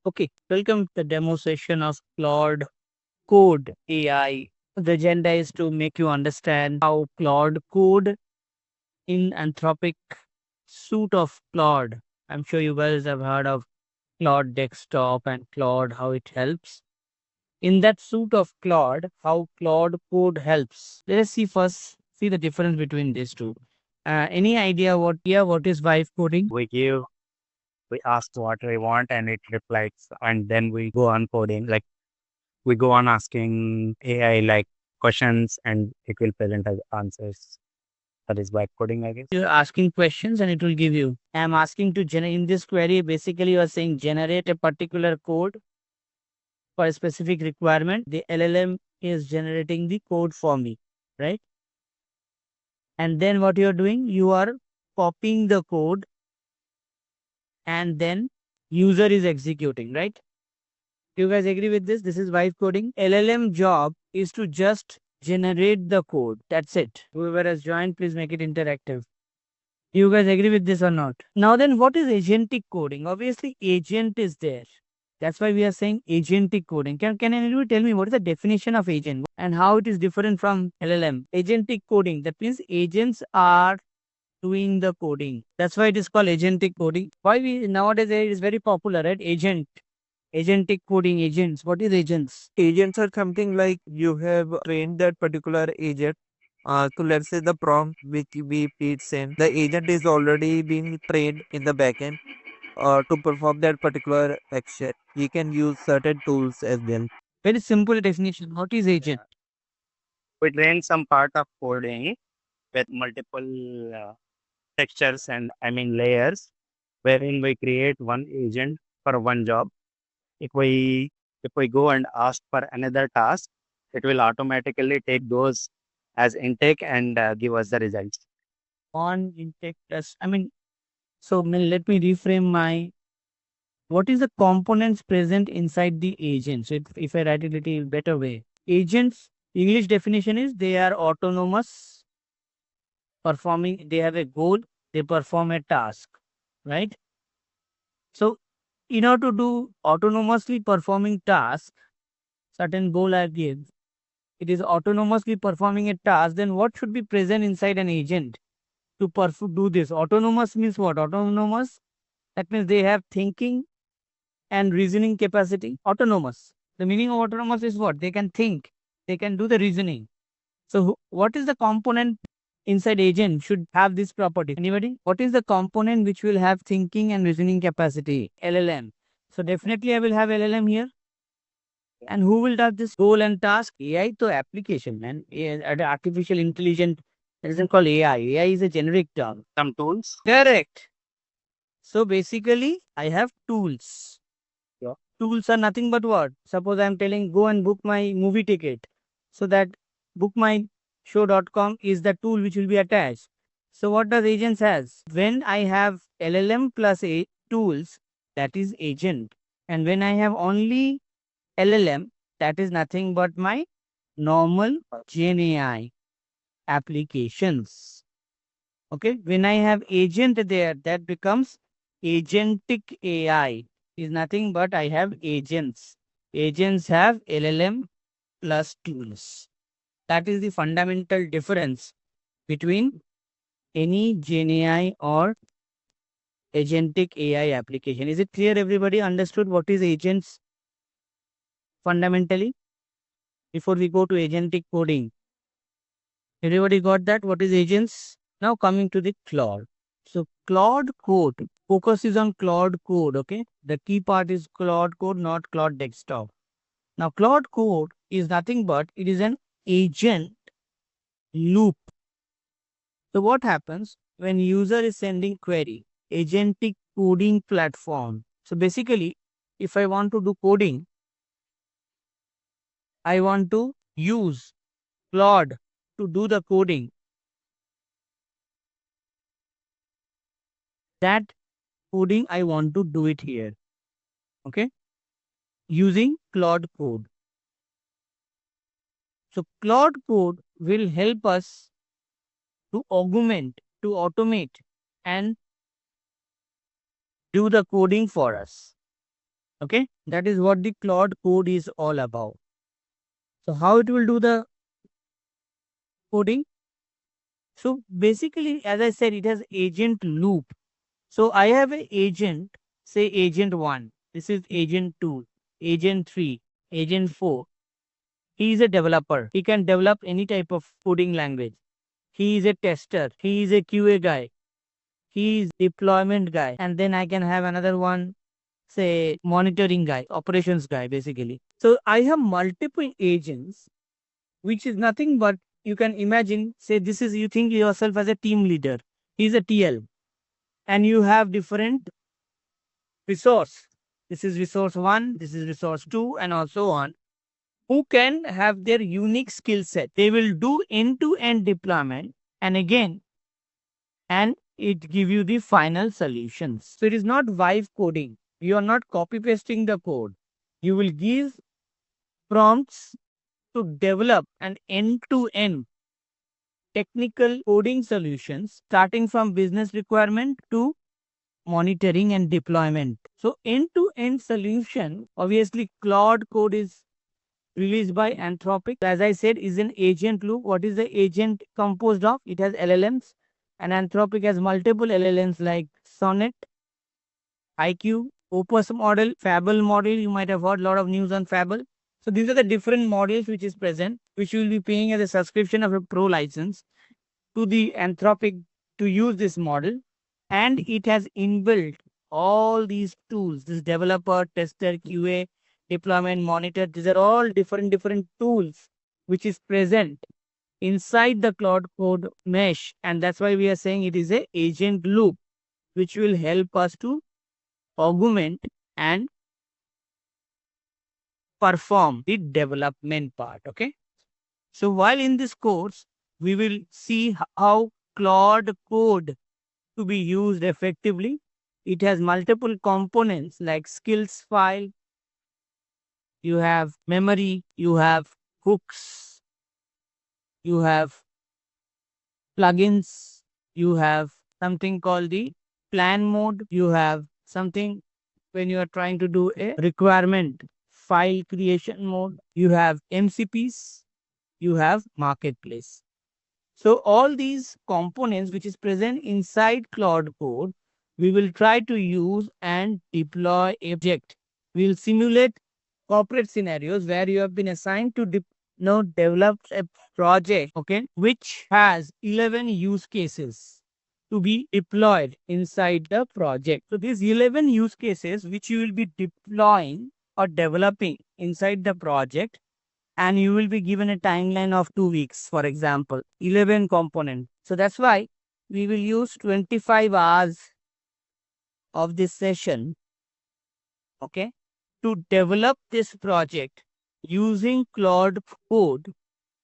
Okay, welcome to the demo session of Claude Code AI. The agenda is to make you understand how Claude Code in Anthropic suite of Claude. I'm sure you guys have heard of Claude Desktop and Claude, how it helps. In that suite of Claude, how Claude Code helps. Let us see the difference between these two. Any idea what is vibe coding? We ask what we want and it replies, and then we go on coding. Like we go on asking AI like questions and it will present us answers. That is vibe coding, I guess. You're asking questions and it will give you. I'm asking to generate in this query. Basically, you are saying generate a particular code for a specific requirement. The LLM is generating the code for me, right? And then what you are doing, you are copying the code and then user is executing, right? Do you guys agree with this? This is vibe coding. LLM job is to just generate the code. That's it. Whoever has joined, please make it interactive. You guys agree with this or not? Now then, what is agentic coding? Obviously, agent is there. That's why we are saying agentic coding. Can anybody tell me what is the definition of agent and how it is different from LLM? Agentic coding. That means agents are doing the coding. That's why it is called agentic coding. Why we nowadays it is very popular, right? Agentic coding, agents. What is agents? Agents are something like you have trained that particular agent. So let's say the prompt which we feeds in, the agent is already being trained in the backend to perform that particular action. You can use certain tools as well. Very simple definition. What is agent? We train some part of coding with multiple textures and layers, wherein we create one agent for one job. If we go and ask for another task, it will automatically take those as intake and give us the results. On intake test. So let me reframe my. What is the components present inside the agent? So if I write it a little better way, agents English definition is they are autonomous, performing. They have a goal. They perform a task, right? So in order to do autonomously performing task, certain goal I give. It is autonomously performing a task. Then what should be present inside an agent to do this? Autonomous means what? Autonomous. That means they have thinking and reasoning capacity. Autonomous. The meaning of autonomous is what? They can think, they can do the reasoning. So, what is the component inside agent should have this property? Anybody? What is the component which will have thinking and reasoning capacity? LLM. So, definitely I will have LLM here. And who will do this goal and task? AI to application, man. Artificial intelligence. It isn't called AI. AI is a generic term. Some tools. Correct. So basically, I have tools. Yeah. Tools are nothing but what? Suppose I am telling go and book my movie ticket. So that bookmyshow.com is the tool which will be attached. So what does agents has? When I have LLM plus a tools, that is agent. And when I have only LLM, that is nothing but my normal GenAI applications. Okay. When I have agent there, that becomes agentic AI. Is nothing but I have agents. Agents have LLM plus tools. That is the fundamental difference between any GenAI or agentic AI application. Is it clear? Everybody understood what is agents fundamentally before we go to agentic coding? Everybody got that? What is agents? Now coming to the Claude. So Claude Code focus is on Claude Code. Okay, the key part is Claude Code, not Claude Desktop. Now Claude Code is nothing but it is an agent loop. So what happens when user is sending query? Agentic coding platform. So basically, if I want to do coding, I want to use Claude to do the coding. That coding I want to do it here. Okay, using Claude Code. So Claude Code will help us to augment, to automate and do the coding for us. Okay, that is what the Claude Code is all about. So how it will do the coding? So basically, as I said, it has agent loop. So I have an agent, say agent 1. This is agent 2, agent 3, agent 4. He is a developer. He can develop any type of coding language. He is a tester. He is a QA guy. He is deployment guy. And then I can have another one, say monitoring guy, operations guy, basically. So I have multiple agents, which is nothing but you can imagine, say this is, you think yourself as a team leader. He's a TL and you have different resource. This is resource 1, this is resource 2 and also on, who can have their unique skill set. They will do end-to-end deployment and again, and it give you the final solutions. So it is not vibe coding. You are not copy pasting the code. You will give prompts to develop an end-to-end technical coding solutions starting from business requirement to monitoring and deployment. So end-to-end solution, obviously Claude Code is released by Anthropic. As I said, is an agent loop. What is the agent composed of? It has LLMs and Anthropic has multiple LLMs like Sonnet, IQ, Opus model, Fable model. You might have heard a lot of news on Fable. So these are the different models which is present, which you will be paying as a subscription of a pro license to the Anthropic to use this model. And it has inbuilt all these tools, this developer, tester, QA, deployment, monitor. These are all different tools which is present inside the Claude Code mesh. And that's why we are saying it is a agent loop, which will help us to augment and perform the development part. Okay. So while in this course, we will see how Claude Code to be used effectively. It has multiple components like skills file, you have memory, you have hooks, you have plugins, you have something called the plan mode, you have something when you are trying to do a requirement file creation mode, you have MCPs, you have marketplace. So all these components which is present inside Claude Code, we will try to use and deploy a project. We will simulate corporate scenarios where you have been assigned to develop a project, okay, which has 11 use cases to be deployed inside the project. So these 11 use cases which you will be deploying or developing inside the project, and you will be given a timeline of 2 weeks, for example, 11 component. So that's why we will use 25 hours of this session, okay, to develop this project using Claude Code.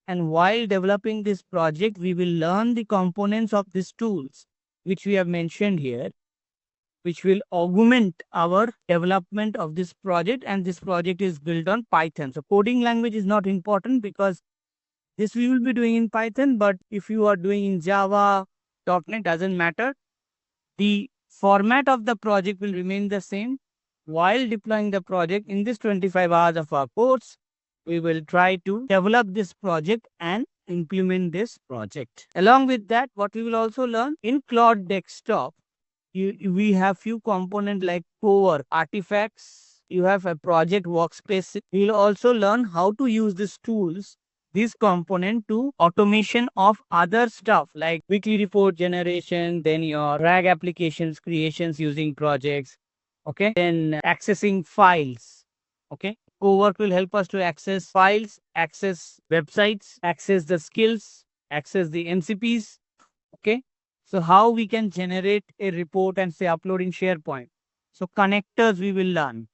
And while developing this project, we will learn the components of these tools, which we have mentioned here, which will augment our development of this project. And this project is built on Python. So coding language is not important because this we will be doing in Python, but if you are doing in Java, .NET, doesn't matter. The format of the project will remain the same. While deploying the project in this 25 hours of our course, we will try to develop this project and implement this project. Along with that, what we will also learn in Claude Desktop, we have few components like core artifacts. You have a project workspace. We'll also learn how to use these tools, this component to automation of other stuff like weekly report generation, then your RAG applications creations using projects. Okay. Then accessing files. Okay. Cowork will help us to access files, access websites, access the skills, access the MCPs. Okay. So how we can generate a report and say upload in SharePoint. So connectors we will learn.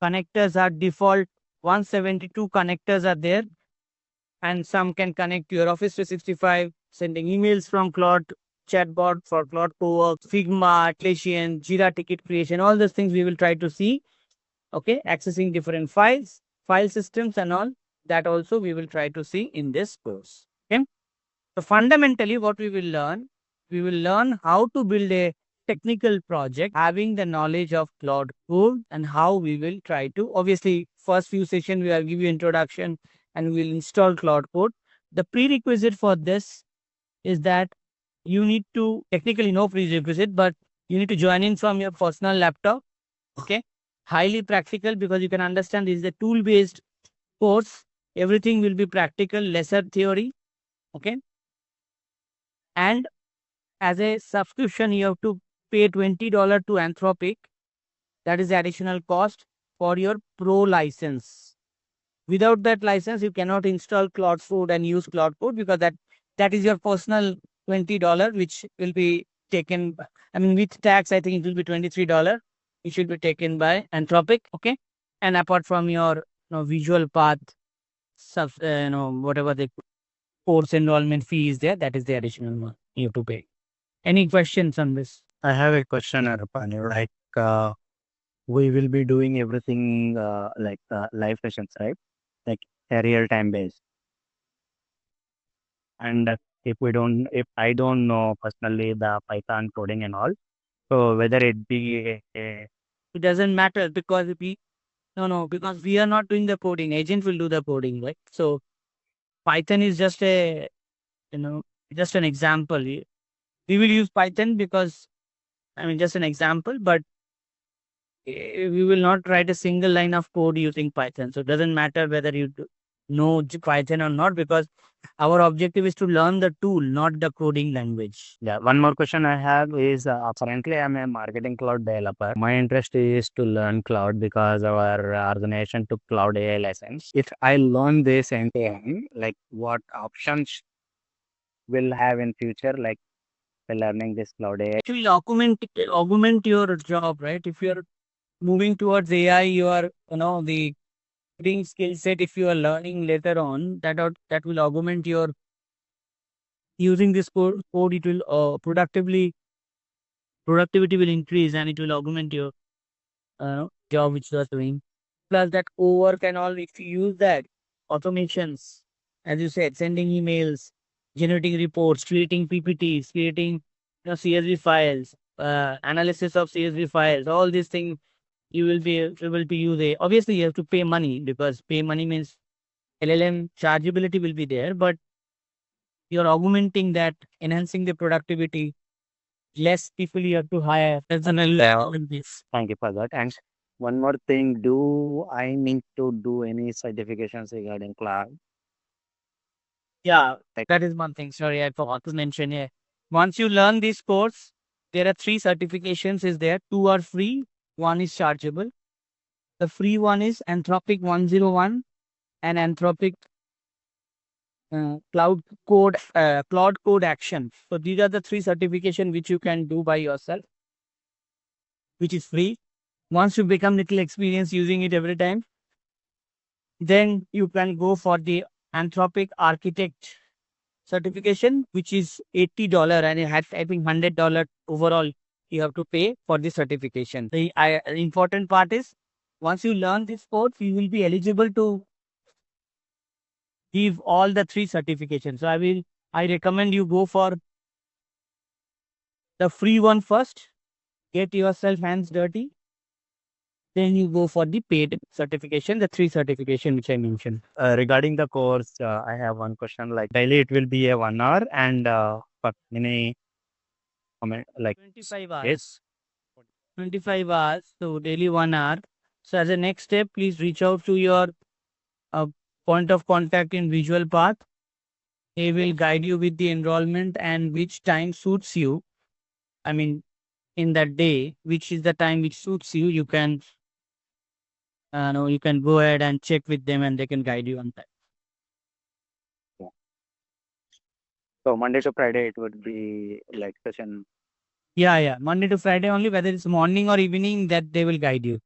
Connectors are default 172 connectors are there, and some can connect to your Office 365, sending emails from Claude chatbot for Claude Cowork, Figma, Atlassian, Jira ticket creation, all those things we will try to see. Okay, accessing different files, file systems and all that also we will try to see in this course. Okay. So fundamentally what we will learn how to build a technical project, having the knowledge of Claude Code and how we will try to, obviously, first few sessions we will give you introduction and we will install Claude Code. The prerequisite for this is that you need to, technically no prerequisite, but you need to join in from your personal laptop. Okay. Highly practical because you can understand this is a tool based course. Everything will be practical, lesser theory. Okay. And as a subscription, you have to pay $20 to Anthropic. That is the additional cost for your pro license. Without that license, you cannot install Claude Code and use Claude Code because that is your personal $20, which will be taken. I mean, with tax, I think it will be $23. It should be taken by Anthropic. Okay. And apart from your Visualpath, whatever the course enrollment fee is there, that is the additional one you have to pay. Any questions on this? I have a question, Arpani. Like, we will be doing everything like live sessions, right? Like a real time based. And if I don't know personally the Python coding and all, so whether it be It doesn't matter because because we are not doing the coding. Agent will do the coding, right? So Python is just just an example. We will use Python because, I mean, just an example, but we will not write a single line of code using Python. So it doesn't matter whether you know Python or not, because our objective is to learn the tool, not the coding language. yeah. One more question I have is currently I'm a marketing cloud developer. My interest is to learn cloud because our organization took cloud AI license. If I learn this and like what options will have in future, like by learning this cloud AI. It will augment your job, right? If you're moving towards AI, you are, the coding skill set, if you are learning later on, that will augment your using this code. It will productivity will increase and it will augment your job which you are doing. Plus that co-work and all, if you use that automations, as you said, sending emails, generating reports, creating PPTs, creating CSV files, analysis of CSV files, all these things you will be able to use. Obviously, you have to pay money, because pay money means LLM chargeability will be there, but you're augmenting that, enhancing the productivity. Less people you have to hire. That's an this. Thank you for that. And one more thing, do I need to do any certifications regarding cloud? Yeah, Like, that is one thing. Sorry, I forgot to mention here. Once you learn this course, there are 3 certifications is there. 2 are free, 1 is chargeable. The free one is Anthropic 101 and Anthropic Cloud Code Action. So these are the 3 certification which you can do by yourself, which is free. Once you become little experienced using it every time, then you can go for the Anthropic Architect certification, which is $80, and it has, I think, $100 overall you have to pay for the certification. The important part is, once you learn this course, you will be eligible to give all the 3 certifications. So I recommend you go for the free one first, get yourself hands dirty, then you go for the paid certification, the 3 certification which I mentioned. regarding the course, I have one question. Like daily, it will be a 1 hour, and for any comment, like 25 hours. yes, 25 hours, so daily 1 hour. So as a next step, please reach out to your uh, point of contact in Visualpath. They will guide you with the enrollment and which time suits you. I mean, in that day, which is the time which suits you, you can you can go ahead and check with them and they can guide you on that. so Monday to Friday, it would be like session. Yeah, Monday to Friday only, whether it's morning or evening, that they will guide you.